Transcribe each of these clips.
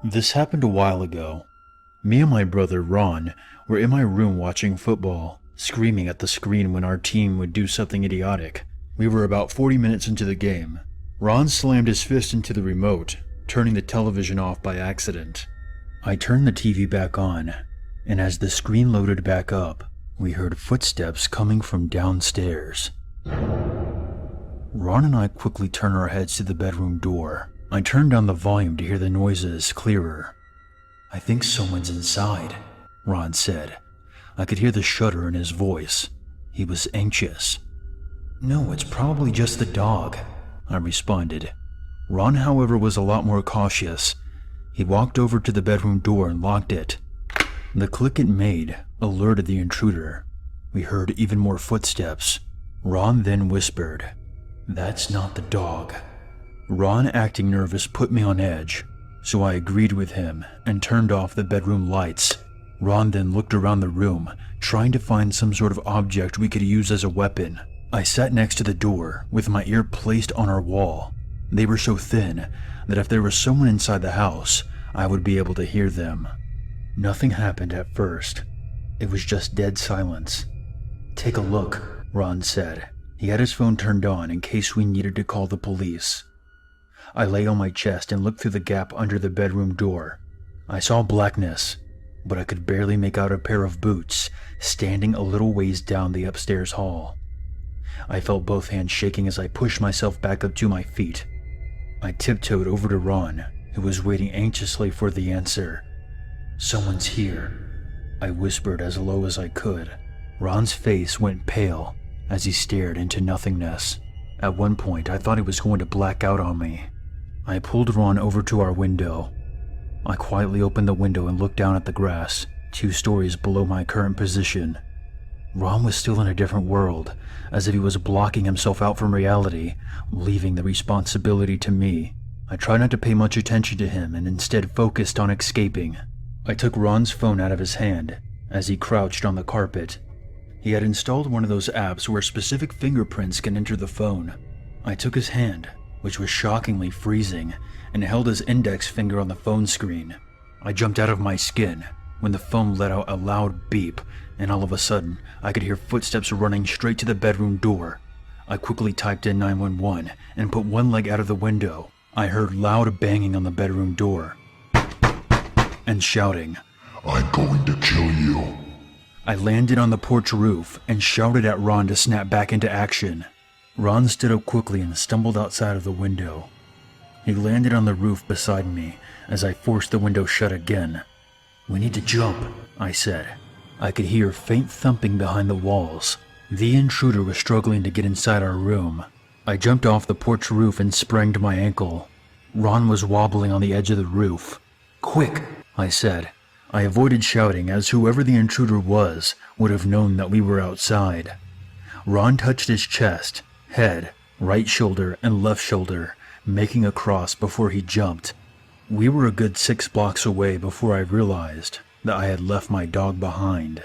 This happened a while ago. Me and my brother Ron were in my room watching football, screaming at the screen when our team would do something idiotic. We were about 40 minutes into the game. Ron slammed his fist into the remote, turning the television off by accident. I turned the TV back on, and as the screen loaded back up, we heard footsteps coming from downstairs. Ron and I quickly turned our heads to the bedroom door. I turned down the volume to hear the noises clearer. "I think someone's inside," Ron said. I could hear the shudder in his voice. He was anxious. "No, it's probably just the dog," I responded. Ron, however, was a lot more cautious. He walked over to the bedroom door and locked it. The click it made alerted the intruder. We heard even more footsteps. Ron then whispered, "That's not the dog." Ron, acting nervous, put me on edge, so I agreed with him and turned off the bedroom lights. Ron then looked around the room, trying to find some sort of object we could use as a weapon. I sat next to the door, with my ear placed on our wall. They were so thin that if there was someone inside the house, I would be able to hear them. Nothing happened at first. It was just dead silence. "Take a look," Ron said. He had his phone turned on in case we needed to call the police. I lay on my chest and looked through the gap under the bedroom door. I saw blackness, but I could barely make out a pair of boots standing a little ways down the upstairs hall. I felt both hands shaking as I pushed myself back up to my feet. I tiptoed over to Ron, who was waiting anxiously for the answer. "Someone's here," I whispered as low as I could. Ron's face went pale as he stared into nothingness. At one point, I thought he was going to black out on me. I pulled Ron over to our window. I quietly opened the window and looked down at the grass, 2 stories below my current position. Ron was still in a different world, as if he was blocking himself out from reality, leaving the responsibility to me. I tried not to pay much attention to him and instead focused on escaping. I took Ron's phone out of his hand as he crouched on the carpet. He had installed one of those apps where specific fingerprints can enter the phone. I took his hand, which was shockingly freezing, and held his index finger on the phone screen. I jumped out of my skin when the phone let out a loud beep, and all of a sudden, I could hear footsteps running straight to the bedroom door. I quickly typed in 911 and put one leg out of the window. I heard loud banging on the bedroom door and shouting, "I'm going to kill you." I landed on the porch roof and shouted at Ron to snap back into action. Ron stood up quickly and stumbled outside of the window. He landed on the roof beside me as I forced the window shut again. "We need to jump," I said. I could hear faint thumping behind the walls. The intruder was struggling to get inside our room. I jumped off the porch roof and sprained my ankle. Ron was wobbling on the edge of the roof. "Quick," I said. I avoided shouting as whoever the intruder was would have known that we were outside. Ron touched his chest, head, right shoulder, and left shoulder, making a cross before he jumped. We were a good 6 blocks away before I realized that I had left my dog behind.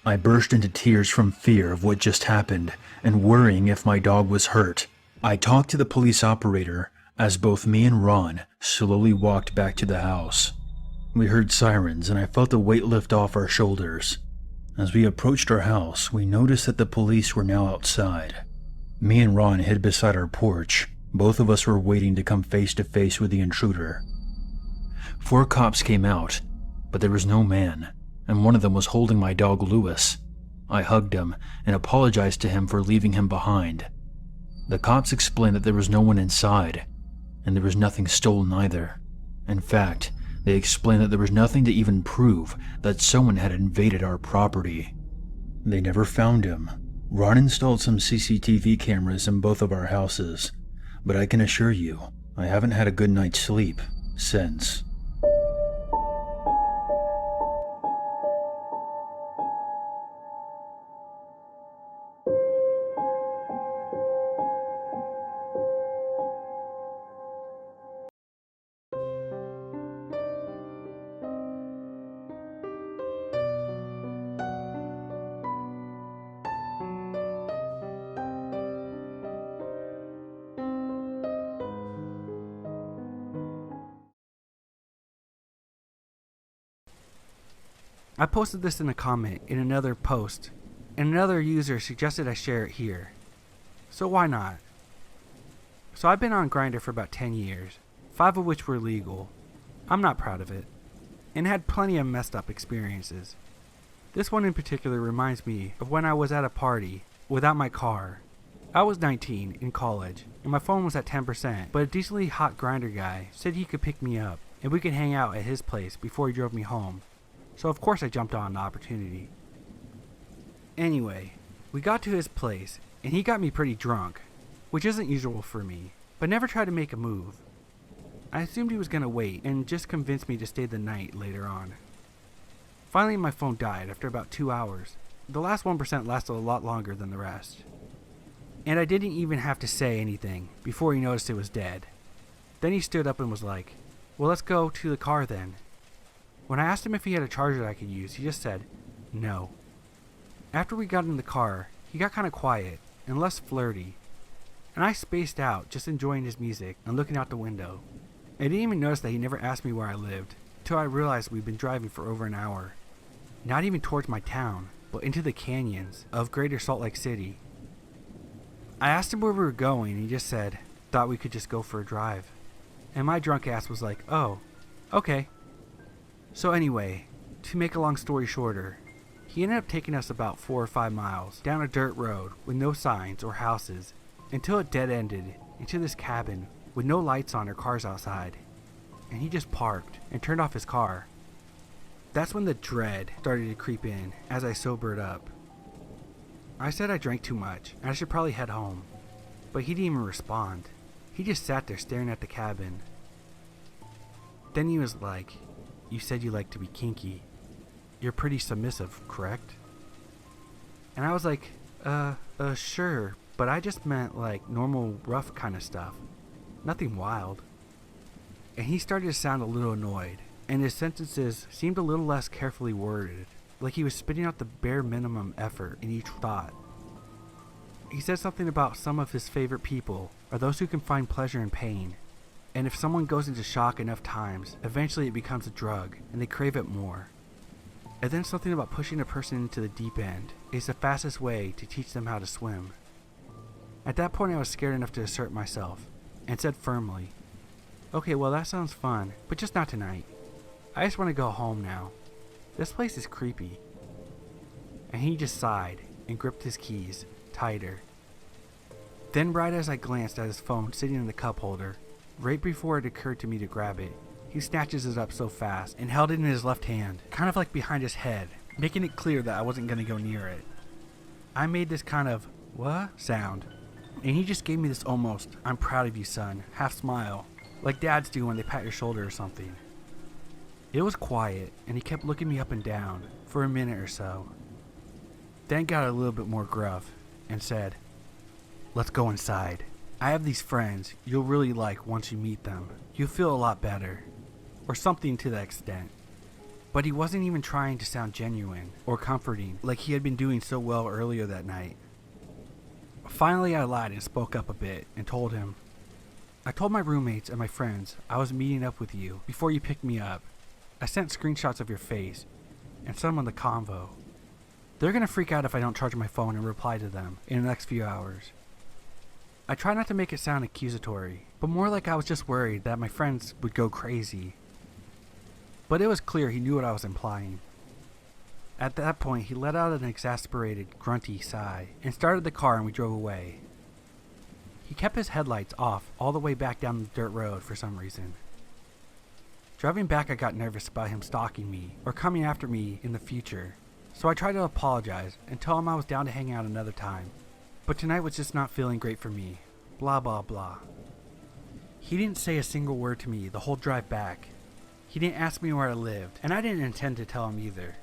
I burst into tears from fear of what just happened and worrying if my dog was hurt. I talked to the police operator as both me and Ron slowly walked back to the house. We heard sirens and I felt a weight lift off our shoulders. As we approached our house, we noticed that the police were now outside. Me and Ron hid beside our porch. Both of us were waiting to come face to face with the intruder. 4 cops came out, but there was no man, and one of them was holding my dog Lewis. I hugged him and apologized to him for leaving him behind. The cops explained that there was no one inside, and there was nothing stolen either. In fact, they explained that there was nothing to even prove that someone had invaded our property. They never found him. Ron installed some CCTV cameras in both of our houses, but I can assure you, I haven't had a good night's sleep since. I posted this in a comment in another post, and another user suggested I share it here. So why not? So I've been on Grindr for about 10 years, 5 of which were legal. I'm not proud of it, and had plenty of messed up experiences. This one in particular reminds me of when I was at a party without my car. I was 19 in college, and my phone was at 10%, but a decently hot Grindr guy said he could pick me up, and we could hang out at his place before he drove me home. So of course I jumped on the opportunity. Anyway, we got to his place, and he got me pretty drunk, which isn't usual for me, but never tried to make a move. I assumed he was going to wait and just convinced me to stay the night later on. Finally my phone died after about 2 hours. The last 1% lasted a lot longer than the rest. And I didn't even have to say anything before he noticed it was dead. Then he stood up and was like, "Well, let's go to the car then." When I asked him if he had a charger I could use, he just said, "No." After we got in the car, he got kind of quiet and less flirty, and I spaced out, just enjoying his music and looking out the window. I didn't even notice that he never asked me where I lived, till I realized we'd been driving for over an hour. Not even towards my town, but into the canyons of Greater Salt Lake City. I asked him where we were going, and he just said, "Thought we could just go for a drive." And my drunk ass was like, "Oh, okay." So anyway, to make a long story shorter, he ended up taking us about 4 or 5 miles down a dirt road with no signs or houses until it dead-ended into this cabin with no lights on or cars outside. And he just parked and turned off his car. That's when the dread started to creep in as I sobered up. I said I drank too much and I should probably head home, but he didn't even respond. He just sat there staring at the cabin. Then he was like, "You said you like to be kinky. You're pretty submissive, correct?" And I was like, sure, but I just meant like normal rough kind of stuff. Nothing wild." And he started to sound a little annoyed, and his sentences seemed a little less carefully worded, like he was spitting out the bare minimum effort in each thought. He said something about some of his favorite people are those who can find pleasure in pain, and if someone goes into shock enough times, eventually it becomes a drug, and they crave it more. And then something about pushing a person into the deep end is the fastest way to teach them how to swim. At that point I was scared enough to assert myself, and said firmly, "Okay, well that sounds fun, but just not tonight. I just want to go home now. This place is creepy." And he just sighed and gripped his keys tighter. Then right as I glanced at his phone sitting in the cup holder, right before it occurred to me to grab it, he snatches it up so fast and held it in his left hand, kind of like behind his head, making it clear that I wasn't going to go near it. I made this kind of, "What?" sound, and he just gave me this almost, "I'm proud of you, son," half smile, like dads do when they pat your shoulder or something. It was quiet, and he kept looking me up and down for a minute or so. Then got a little bit more gruff and said, "Let's go inside. I have these friends you'll really like once you meet them. You'll feel a lot better," or something to that extent. But he wasn't even trying to sound genuine or comforting like he had been doing so well earlier that night. Finally I lied and spoke up a bit and told him, "I told my roommates and my friends I was meeting up with you before you picked me up. I sent screenshots of your face and some of the convo. They're gonna freak out if I don't charge my phone and reply to them in the next few hours." I tried not to make it sound accusatory, but more like I was just worried that my friends would go crazy. But it was clear he knew what I was implying. At that point, he let out an exasperated, grunty sigh and started the car and we drove away. He kept his headlights off all the way back down the dirt road for some reason. Driving back, I got nervous about him stalking me or coming after me in the future, so I tried to apologize and tell him I was down to hang out another time, but tonight was just not feeling great for me, blah blah blah. He didn't say a single word to me the whole drive back. He didn't ask me where I lived, and I didn't intend to tell him either.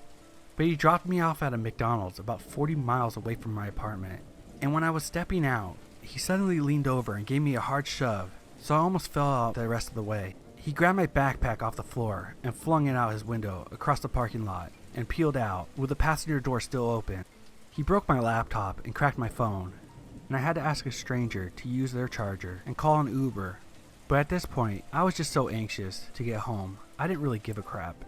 But he dropped me off at a McDonald's about 40 miles away from my apartment, and when I was stepping out, he suddenly leaned over and gave me a hard shove, so I almost fell out the rest of the way. He grabbed my backpack off the floor and flung it out his window across the parking lot and peeled out with the passenger door still open. He broke my laptop and cracked my phone, and I had to ask a stranger to use their charger and call an Uber. But at this point, I was just so anxious to get home, I didn't really give a crap.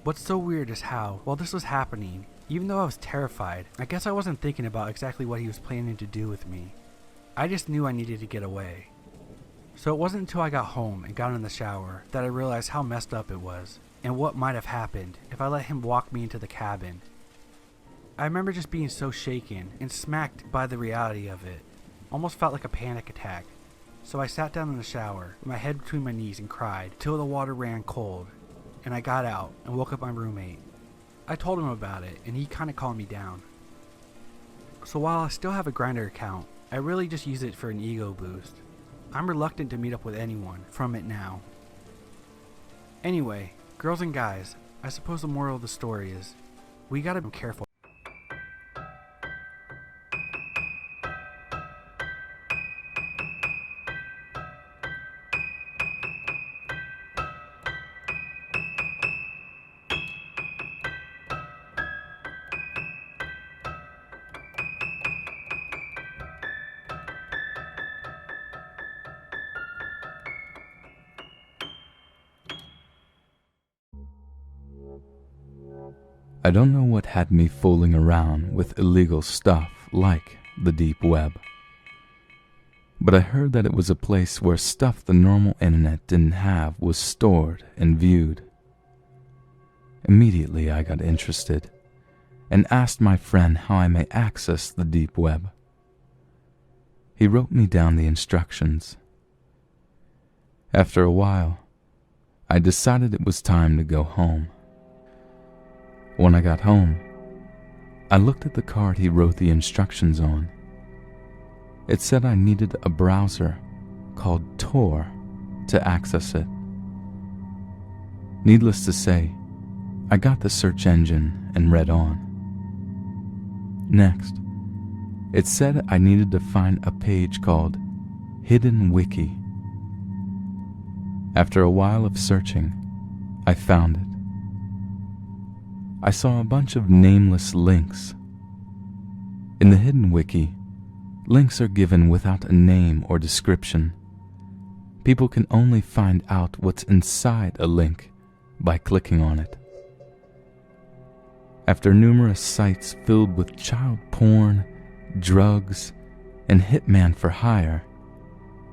What's so weird is how, while this was happening, even though I was terrified, I guess I wasn't thinking about exactly what he was planning to do with me. I just knew I needed to get away. So it wasn't until I got home and got in the shower that I realized how messed up it was, and what might have happened if I let him walk me into the cabin. I remember just being so shaken and smacked by the reality of it. Almost felt like a panic attack. So I sat down in the shower, with my head between my knees, and cried till the water ran cold, and I got out and woke up my roommate. I told him about it, and he kinda calmed me down. So while I still have a Grindr account, I really just use it for an ego boost. I'm reluctant to meet up with anyone from it now. Anyway, girls and guys, I suppose the moral of the story is, we gotta be careful. I don't know what had me fooling around with illegal stuff like the deep web, but I heard that it was a place where stuff the normal internet didn't have was stored and viewed. Immediately I got interested and asked my friend how I may access the deep web. He wrote me down the instructions. After a while, I decided it was time to go home. When I got home, I looked at the card he wrote the instructions on. It said I needed a browser called Tor to access it. Needless to say, I got the search engine and read on. Next, it said I needed to find a page called Hidden Wiki. After a while of searching, I found it. I saw a bunch of nameless links. In the Hidden Wiki, links are given without a name or description. People can only find out what's inside a link by clicking on it. After numerous sites filled with child porn, drugs, and hitman for hire,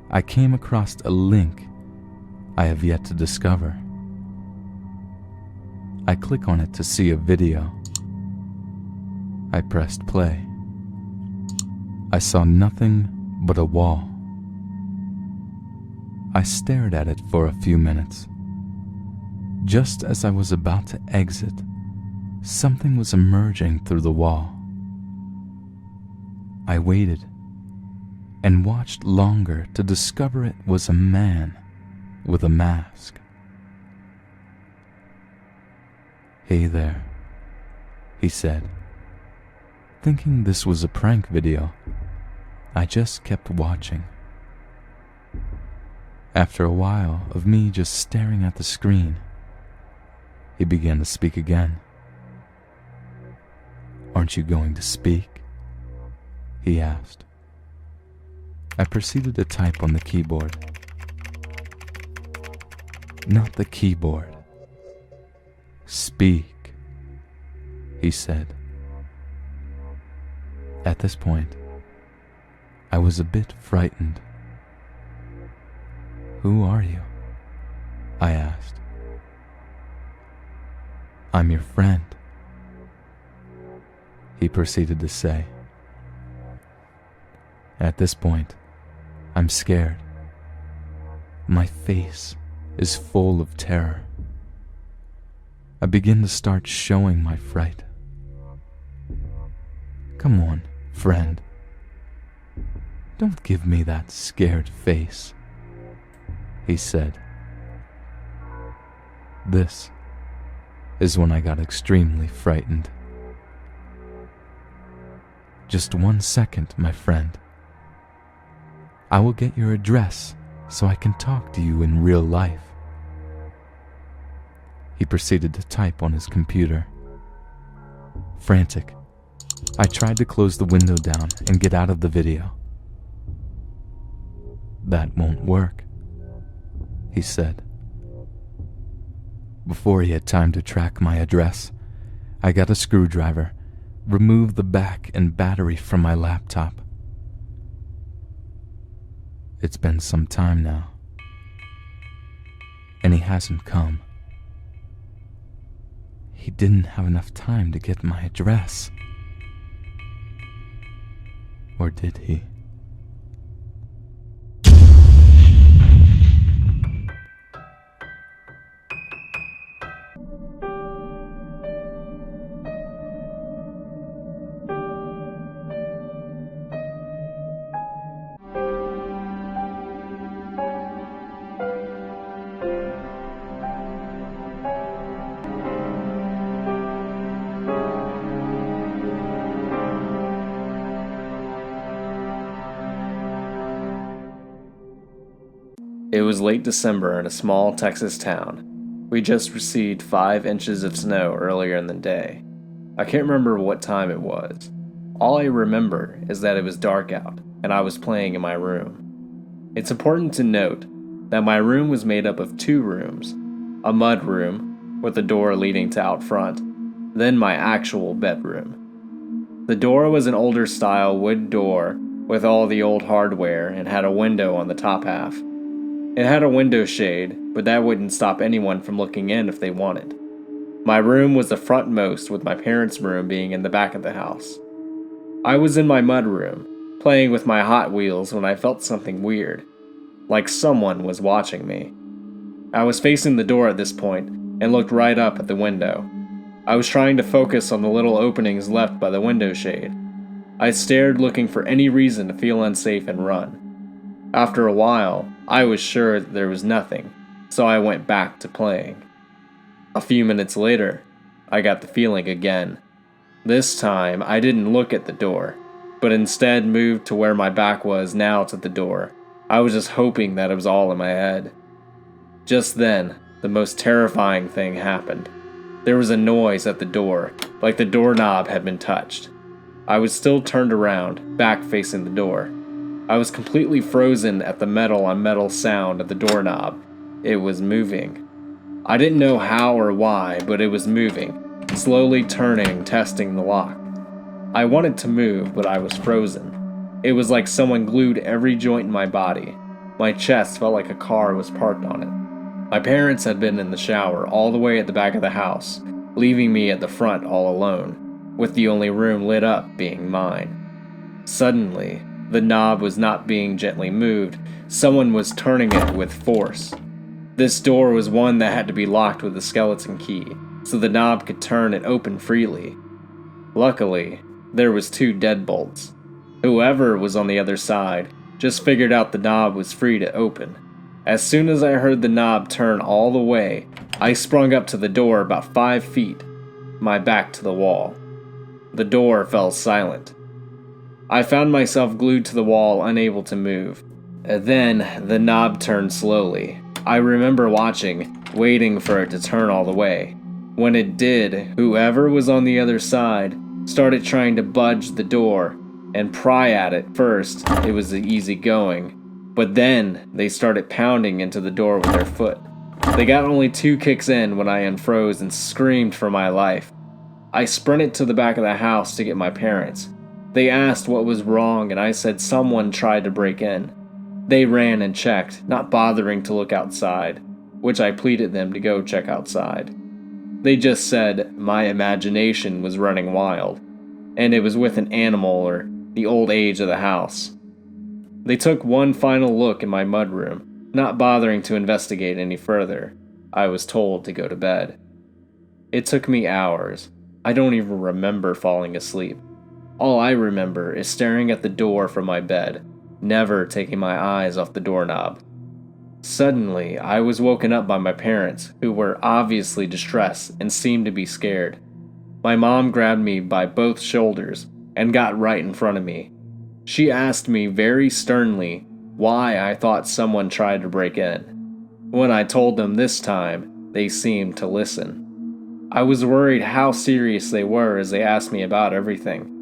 I came across a link I have yet to discover. I click on it to see a video. I pressed play. I saw nothing but a wall. I stared at it for a few minutes. Just as I was about to exit, something was emerging through the wall. I waited and watched longer to discover it was a man with a mask. "Hey there," he said. Thinking this was a prank video, I just kept watching. After a while of me just staring at the screen, he began to speak again. "Aren't you going to speak?" he asked. I proceeded to type on the keyboard. "Not the keyboard. Speak," he said. At this point, I was a bit frightened. "Who are you?" I asked. "I'm your friend," he proceeded to say. At this point, I'm scared. My face is full of terror. I begin to start showing my fright. "Come on, friend. Don't give me that scared face," he said. This is when I got extremely frightened. "Just 1 second, my friend. I will get your address so I can talk to you in real life." He proceeded to type on his computer. Frantic, I tried to close the window down and get out of the video. "That won't work," he said. Before he had time to track my address, I got a screwdriver, removed the back and battery from my laptop. It's been some time now, and he hasn't come. He didn't have enough time to get my address. Or did he? It was late December in a small Texas town. We just received 5 inches of snow earlier in the day. I can't remember what time it was. All I remember is that it was dark out, and I was playing in my room. It's important to note that my room was made up of 2 rooms, a mud room with a door leading to out front, then my actual bedroom. The door was an older style wood door with all the old hardware and had a window on the top half. It had a window shade, but that wouldn't stop anyone from looking in if they wanted. My room was the frontmost, with my parents' room being in the back of the house. I was in my mud room, playing with my Hot Wheels when I felt something weird, like someone was watching me. I was facing the door at this point and looked right up at the window. I was trying to focus on the little openings left by the window shade. I stared, looking for any reason to feel unsafe and run. After a while, I was sure that there was nothing, so I went back to playing. A few minutes later, I got the feeling again. This time, I didn't look at the door, but instead moved to where my back was now to the door. I was just hoping that it was all in my head. Just then, the most terrifying thing happened. There was a noise at the door, like the doorknob had been touched. I was still turned around, back facing the door. I was completely frozen at the metal on metal sound of the doorknob. It was moving. I didn't know how or why, but it was moving, slowly turning, testing the lock. I wanted to move, but I was frozen. It was like someone glued every joint in my body. My chest felt like a car was parked on it. My parents had been in the shower all the way at the back of the house, leaving me at the front all alone, with the only room lit up being mine. Suddenly, the knob was not being gently moved. Someone was turning it with force. This door was one that had to be locked with a skeleton key, so the knob could turn and open freely. Luckily, there was 2 deadbolts. Whoever was on the other side just figured out the knob was free to open. As soon as I heard the knob turn all the way, I sprung up to the door about 5 feet, my back to the wall. The door fell silent. I found myself glued to the wall, unable to move. Then, the knob turned slowly. I remember watching, waiting for it to turn all the way. When it did, whoever was on the other side started trying to budge the door and pry at it. First, it was easy going, but then they started pounding into the door with their foot. They got only 2 kicks in when I unfroze and screamed for my life. I sprinted to the back of the house to get my parents. They asked what was wrong, and I said someone tried to break in. They ran and checked, not bothering to look outside, which I pleaded them to go check outside. They just said my imagination was running wild, and it was with an animal or the old age of the house. They took one final look in my mudroom, not bothering to investigate any further. I was told to go to bed. It took me hours. I don't even remember falling asleep. All I remember is staring at the door from my bed, never taking my eyes off the doorknob. Suddenly, I was woken up by my parents, who were obviously distressed and seemed to be scared. My mom grabbed me by both shoulders and got right in front of me. She asked me very sternly why I thought someone tried to break in. When I told them this time, they seemed to listen. I was worried how serious they were as they asked me about everything.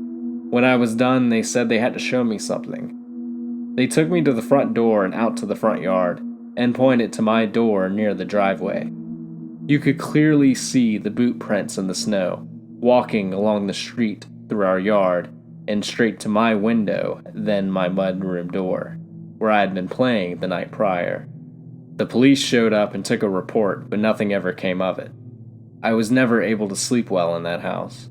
When I was done, they said they had to show me something. They took me to the front door and out to the front yard, and pointed to my door near the driveway. You could clearly see the boot prints in the snow, walking along the street through our yard and straight to my window, then my mudroom door, where I had been playing the night prior. The police showed up and took a report, but nothing ever came of it. I was never able to sleep well in that house.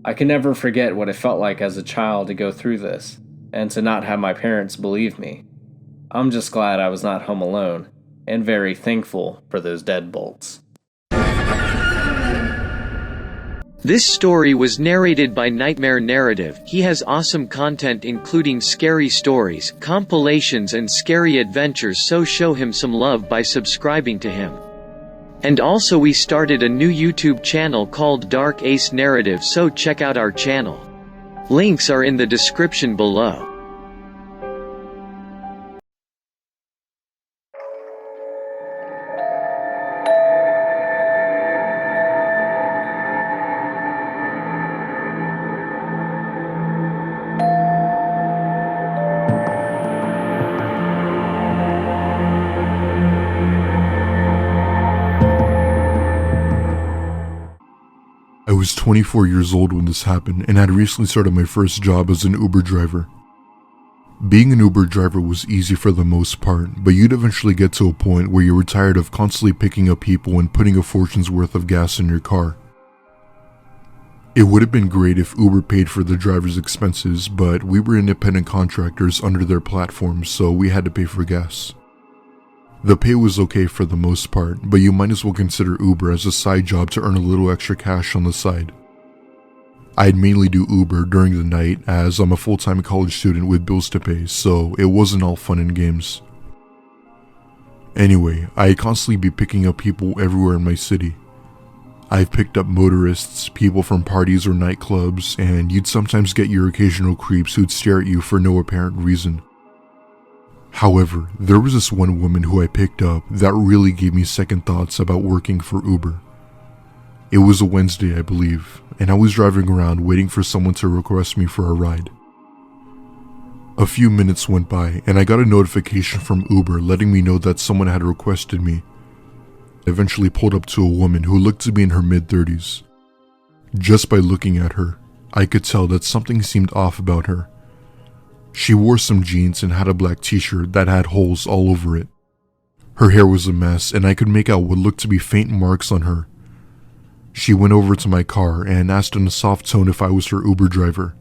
I can never forget what it felt like as a child to go through this, and to not have my parents believe me. I'm just glad I was not home alone, and very thankful for those deadbolts. This story was narrated by Nightmare Narrative. He has awesome content including scary stories, compilations and scary adventures, so show him some love by subscribing to him. And also we started a new YouTube channel called Dark Ace Narrative, so check out our channel. Links are in the description below. I was 24 years old when this happened and had recently started my first job as an Uber driver. Being an Uber driver was easy for the most part, but you'd eventually get to a point where you were tired of constantly picking up people and putting a fortune's worth of gas in your car. It would have been great if Uber paid for the driver's expenses, but we were independent contractors under their platform, so we had to pay for gas. The pay was okay for the most part, but you might as well consider Uber as a side job to earn a little extra cash on the side. I'd mainly do Uber during the night as I'm a full-time college student with bills to pay, so it wasn't all fun and games. Anyway, I'd constantly be picking up people everywhere in my city. I've picked up motorists, people from parties or nightclubs, and you'd sometimes get your occasional creeps who'd stare at you for no apparent reason. However, there was this one woman who I picked up that really gave me second thoughts about working for Uber. It was a Wednesday, I believe, and I was driving around waiting for someone to request me for a ride. A few minutes went by and I got a notification from Uber letting me know that someone had requested me. I eventually pulled up to a woman who looked to be in her mid-30s. Just by looking at her, I could tell that something seemed off about her. She wore some jeans and had a black t-shirt that had holes all over it. Her hair was a mess and I could make out what looked to be faint marks on her. She went over to my car and asked in a soft tone if I was her Uber driver.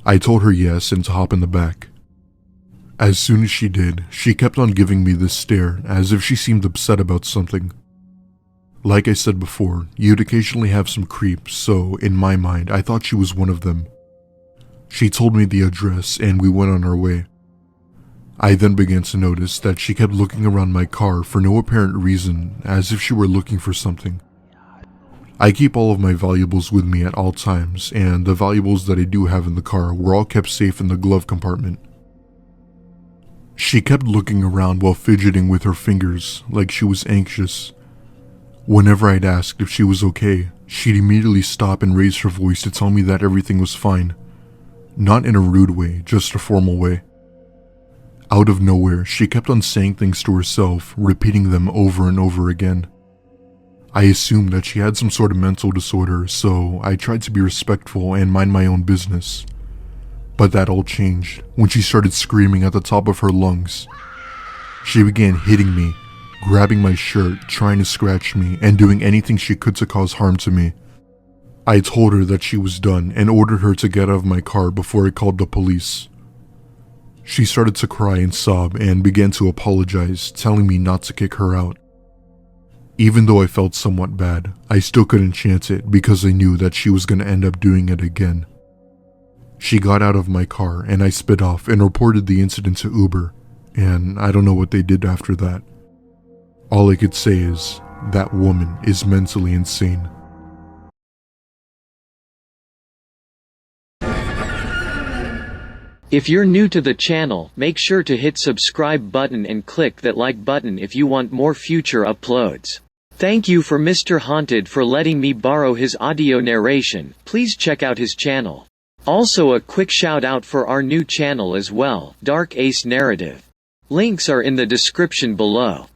I told her yes and to hop in the back. As soon as she did, she kept on giving me this stare as if she seemed upset about something. Like I said before, you'd occasionally have some creeps, so in my mind I thought she was one of them. She told me the address and we went on our way. I then began to notice that she kept looking around my car for no apparent reason, as if she were looking for something. I keep all of my valuables with me at all times, and the valuables that I do have in the car were all kept safe in the glove compartment. She kept looking around while fidgeting with her fingers, like she was anxious. Whenever I'd asked if she was okay, she'd immediately stop and raise her voice to tell me that everything was fine. Not in a rude way, just a formal way. Out of nowhere, she kept on saying things to herself, repeating them over and over again. I assumed that she had some sort of mental disorder, so I tried to be respectful and mind my own business. But that all changed when she started screaming at the top of her lungs. She began hitting me, grabbing my shirt, trying to scratch me, and doing anything she could to cause harm to me. I told her that she was done and ordered her to get out of my car before I called the police. She started to cry and sob and began to apologize, telling me not to kick her out. Even though I felt somewhat bad, I still couldn't chance it because I knew that she was going to end up doing it again. She got out of my car and I sped off and reported the incident to Uber, and I don't know what they did after that. All I could say is, that woman is mentally insane. If you're new to the channel, make sure to hit subscribe button and click that like button if you want more future uploads. Thank you for Mr. Haunted for letting me borrow his audio narration. Please check out his channel. Also a quick shout out for our new channel as well, Dark Ace Narrative. Links are in the description below.